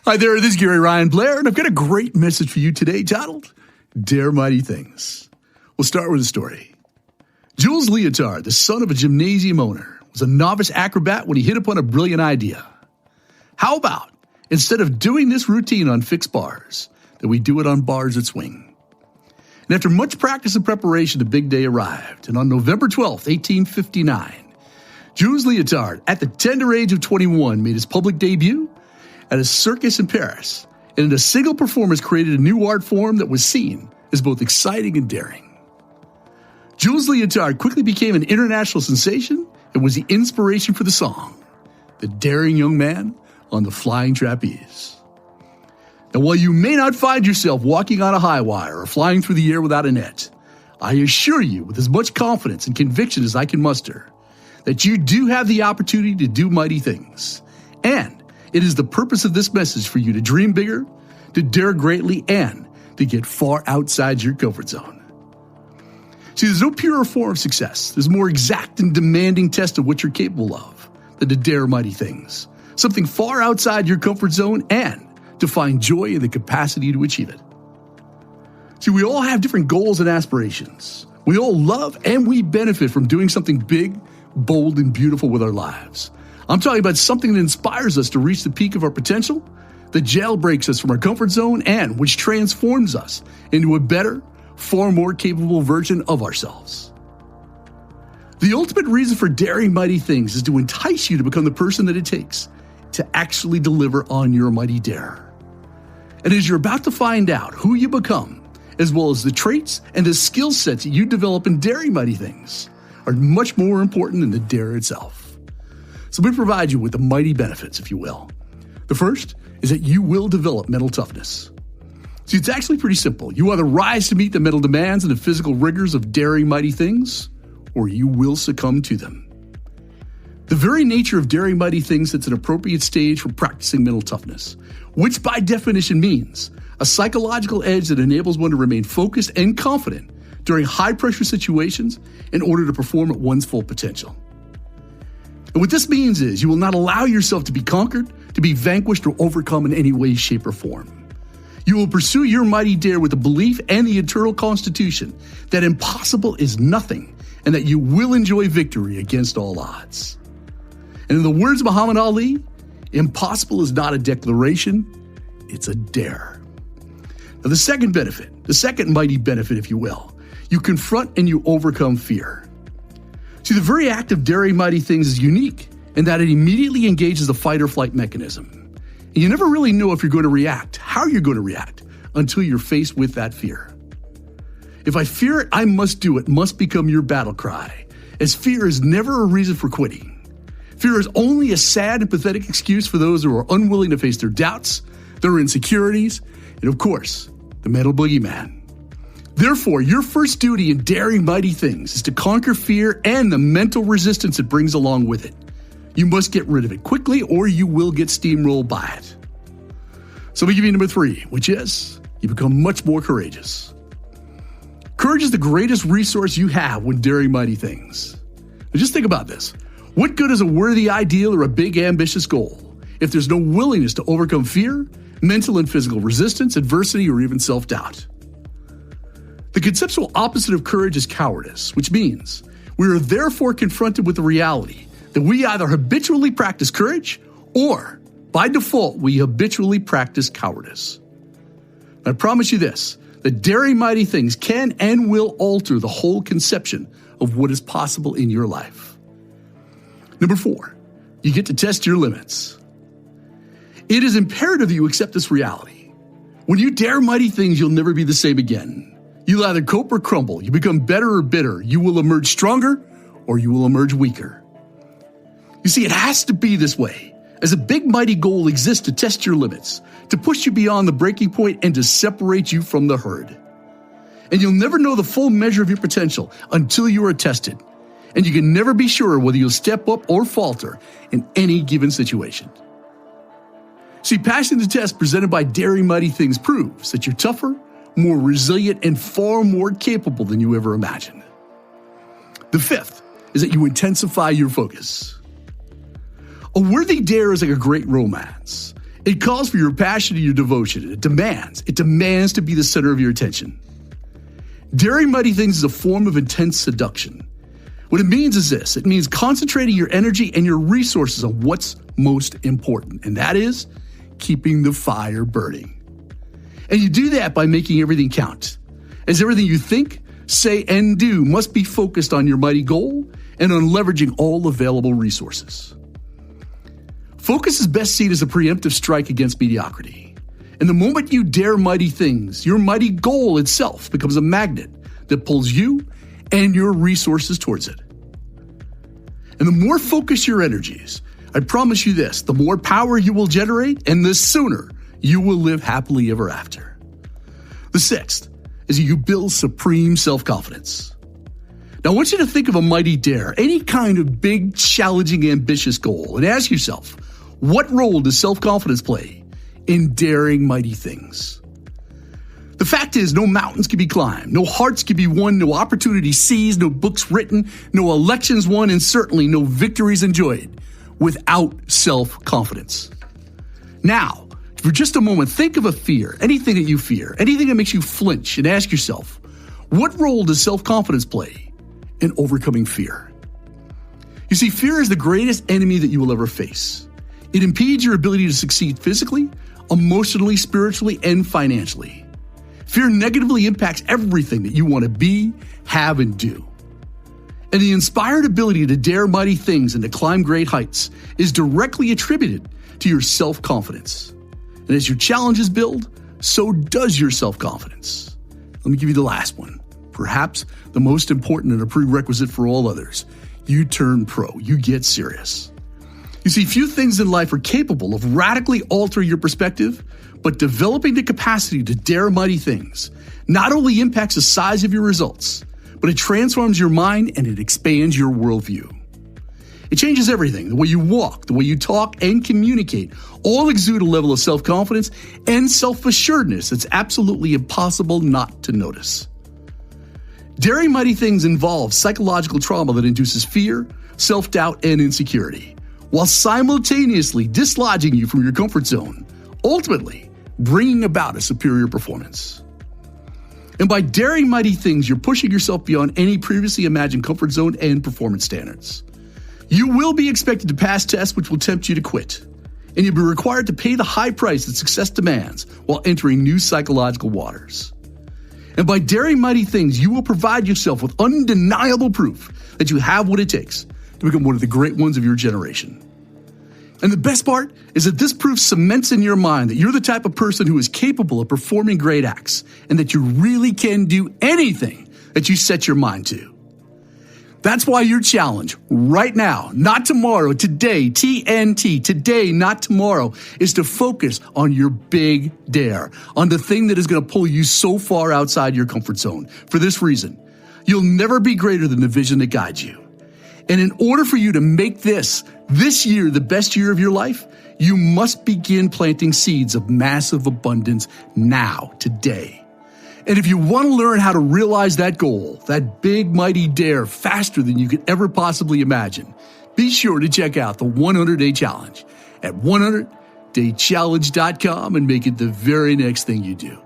Hi there, this is garyryanblair, and I've got a great message for you today titled, Dare Mighty Things. We'll start with a story. Jules Leotard, the son of a gymnasium owner, was a novice acrobat when he hit upon a brilliant idea. How about, instead of doing this routine on fixed bars, that we do it on bars that swing? And after much practice and preparation, the big day arrived, and on November 12th, 1859, Jules Leotard, at the tender age of 21, made his public debut at a circus in Paris, and in a single performance created a new art form that was seen as both exciting and daring. Jules Leotard quickly became an international sensation and was the inspiration for the song, The Daring Young Man on the Flying Trapeze. Now, while you may not find yourself walking on a high wire or flying through the air without a net, I assure you with as much confidence and conviction as I can muster that you do have the opportunity to do mighty things. And it is the purpose of this message for you to dream bigger, to dare greatly, and to get far outside your comfort zone. See, there's no purer form of success. There's a more exact and demanding test of what you're capable of than to dare mighty things, something far outside your comfort zone, and to find joy in the capacity to achieve it. See, we all have different goals and aspirations. We all love and we benefit from doing something big, bold, and beautiful with our lives. I'm talking about something that inspires us to reach the peak of our potential, that jailbreaks us from our comfort zone, and which transforms us into a better, far more capable version of ourselves. The ultimate reason for daring mighty things is to entice you to become the person that it takes to actually deliver on your mighty dare. And as you're about to find out who you become, as well as the traits and the skill sets that you develop in daring mighty things, are much more important than the dare itself. So let me provide you with the mighty benefits, if you will. The first is that you will develop mental toughness. See, it's actually pretty simple. You either rise to meet the mental demands and the physical rigors of daring mighty things, or you will succumb to them. The very nature of daring mighty things sets an appropriate stage for practicing mental toughness, which by definition means a psychological edge that enables one to remain focused and confident during high-pressure situations in order to perform at one's full potential. And what this means is you will not allow yourself to be conquered, to be vanquished, or overcome in any way, shape, or form. You will pursue your mighty dare with the belief and the eternal constitution that impossible is nothing and that you will enjoy victory against all odds. And in the words of Muhammad Ali, impossible is not a declaration, it's a dare. Now, the second benefit, the second mighty benefit, if you will, you confront and you overcome fear. See, the very act of daring mighty things is unique in that it immediately engages the fight or flight mechanism. And you never really know if you're going to react, how you're going to react, until you're faced with that fear. If I fear it, I must do it must become your battle cry, as fear is never a reason for quitting. Fear is only a sad and pathetic excuse for those who are unwilling to face their doubts, their insecurities, and of course, the mental boogeyman. Therefore, your first duty in daring mighty things is to conquer fear and the mental resistance it brings along with it. You must get rid of it quickly or you will get steamrolled by it. So let me give you number 3, which is you become much more courageous. Courage is the greatest resource you have when daring mighty things. Now just think about this. What good is a worthy ideal or a big ambitious goal if there's no willingness to overcome fear, mental and physical resistance, adversity, or even self-doubt? The conceptual opposite of courage is cowardice, which means we are therefore confronted with the reality that we either habitually practice courage or, by default, we habitually practice cowardice. I promise you this, that daring mighty things can and will alter the whole conception of what is possible in your life. Number 4, you get to test your limits. It is imperative that you accept this reality. When you dare mighty things, you'll never be the same again. You'll either cope or crumble. You become better or bitter. You will emerge stronger or you will emerge weaker. You see, it has to be this way, as a big mighty goal exists to test your limits, to push you beyond the breaking point and to separate you from the herd. And you'll never know the full measure of your potential until you are tested. And you can never be sure whether you'll step up or falter in any given situation. See, passing the test presented by daring mighty things proves that you're tougher, more resilient, and far more capable than you ever imagined. The 5th is that you intensify your focus. A worthy dare is like a great romance. It calls for your passion and your devotion. It demands to be the center of your attention. Daring mighty things is a form of intense seduction. What it means is this. It means concentrating your energy and your resources on what's most important, and that is keeping the fire burning. And you do that by making everything count, as everything you think, say, and do must be focused on your mighty goal and on leveraging all available resources. Focus is best seen as a preemptive strike against mediocrity. And the moment you dare mighty things, your mighty goal itself becomes a magnet that pulls you and your resources towards it. And the more focused your energies, I promise you this, the more power you will generate and the sooner you will live happily ever after. The sixth is you build supreme self-confidence. Now I want you to think of a mighty dare, any kind of big, challenging, ambitious goal, and ask yourself, what role does self-confidence play in daring mighty things? The fact is, no mountains can be climbed, no hearts can be won, no opportunities seized, no books written, no elections won, and certainly no victories enjoyed without self-confidence. Now, for just a moment, think of a fear, anything that you fear, anything that makes you flinch, and ask yourself, what role does self-confidence play in overcoming fear? You see, fear is the greatest enemy that you will ever face. It impedes your ability to succeed physically, emotionally, spiritually, and financially. Fear negatively impacts everything that you want to be, have, and do. And the inspired ability to dare mighty things and to climb great heights is directly attributed to your self-confidence. And as your challenges build, so does your self-confidence. Let me give you the last one, perhaps the most important and a prerequisite for all others. You turn pro, you get serious. You see, few things in life are capable of radically altering your perspective, but developing the capacity to dare mighty things not only impacts the size of your results, but it transforms your mind and it expands your worldview. It changes everything, the way you walk, the way you talk and communicate, all exude a level of self-confidence and self-assuredness that's absolutely impossible not to notice. Daring mighty things involves psychological trauma that induces fear, self-doubt, and insecurity, while simultaneously dislodging you from your comfort zone, ultimately bringing about a superior performance. And by daring mighty things, you're pushing yourself beyond any previously imagined comfort zone and performance standards. You will be expected to pass tests which will tempt you to quit, and you'll be required to pay the high price that success demands while entering new psychological waters. And by daring mighty things, you will provide yourself with undeniable proof that you have what it takes to become one of the great ones of your generation. And the best part is that this proof cements in your mind that you're the type of person who is capable of performing great acts and that you really can do anything that you set your mind to. That's why your challenge right now, not tomorrow, today, TNT, today, not tomorrow, is to focus on your big dare, on the thing that is going to pull you so far outside your comfort zone. For this reason, you'll never be greater than the vision that guides you. And in order for you to make this year the best year of your life, you must begin planting seeds of massive abundance now, today. And if you want to learn how to realize that goal, that big, mighty dare faster than you could ever possibly imagine, be sure to check out the 100-Day Challenge at 100daychallenge.com and make it the very next thing you do.